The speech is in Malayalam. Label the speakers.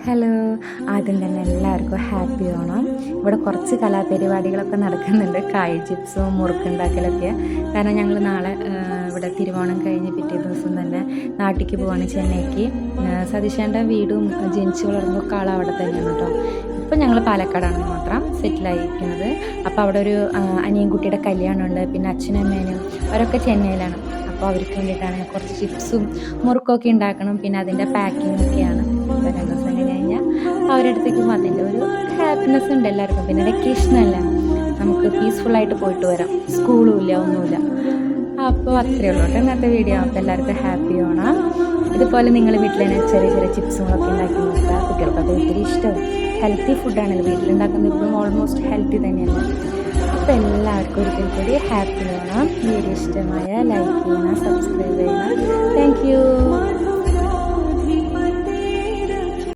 Speaker 1: ഹലോ, ആദ്യം തന്നെ എല്ലാവർക്കും ഹാപ്പി ഓണം. ഇവിടെ കുറച്ച് കലാപരിപാടികളൊക്കെ നടക്കുന്നുണ്ട്, കായ് ചിപ്സും മുറുക്കുണ്ടാക്കലൊക്കെ. കാരണം ഞങ്ങൾ നാളെ ഇവിടെ തിരുവോണം കഴിഞ്ഞ് പിറ്റേ ദിവസം തന്നെ നാട്ടിലേക്ക് പോവാണ്, ചെന്നൈക്ക്. സതീശേൻ്റെ വീടും ജനിച്ചു വളർന്നൊക്കെ ആൾ അവിടെ തന്നെയാണ് കേട്ടോ. ഇപ്പം ഞങ്ങൾ പാലക്കാടാണ് മാത്രം സെറ്റിലായിരിക്കുന്നത്. അപ്പോൾ അവിടെ ഒരു അനിയൻകുട്ടിയുടെ കല്യാണമുണ്ട്, പിന്നെ അച്ഛനും അമ്മേനും അവരൊക്കെ ചെന്നൈയിലാണ്. അപ്പോൾ അവർക്ക് വേണ്ടിയിട്ടാണ് കുറച്ച് ചിപ്സും മുറുക്കൊക്കെ ഉണ്ടാക്കണം, പിന്നെ അതിൻ്റെ പാക്കിങ്ങൊക്കെയാണ്. അപ്പോൾ 2 ദിവസം കഴിഞ്ഞാൽ അവരുടെ അടുത്തേക്ക് അതിൻ്റെ ഒരു ഹാപ്പിനെസ് ഉണ്ട് എല്ലാവർക്കും. പിന്നെ വെക്കേഷനല്ല, നമുക്ക് പീസ്ഫുള്ളായിട്ട് പോയിട്ട് വരാം, സ്കൂളും ഇല്ല ഒന്നുമില്ല. അപ്പോൾ അത്രയേ ഉള്ളൂ കേട്ടോ ഇന്നത്തെ വീഡിയോ. അപ്പോൾ എല്ലാവർക്കും ഹാപ്പി ഓണം. ഇതുപോലെ നിങ്ങൾ വീട്ടിൽ തന്നെ ചെറിയ ചെറിയ ചിപ്സുകളൊക്കെ ഉണ്ടാക്കി നോക്കുക. കുട്ടികൾക്കൊക്കെ ഒത്തിരി ഇഷ്ടവും ഹെൽത്തി ഫുഡാണല്ലോ വീട്ടിലുണ്ടാക്കുന്നത്. ഇപ്പം ഓൾമോസ്റ്റ് ഹെൽത്തി തന്നെയാണ്. അപ്പോൾ എല്ലാവർക്കും ഒരിക്കൽ കൂടി ഹാപ്പി ഓണം. വീഡിയോ ഇഷ്ടമായ ലൈക്ക് ചെയ്യണം, സബ്സ്ക്രൈബ് ചെയ്യണം. Thank you.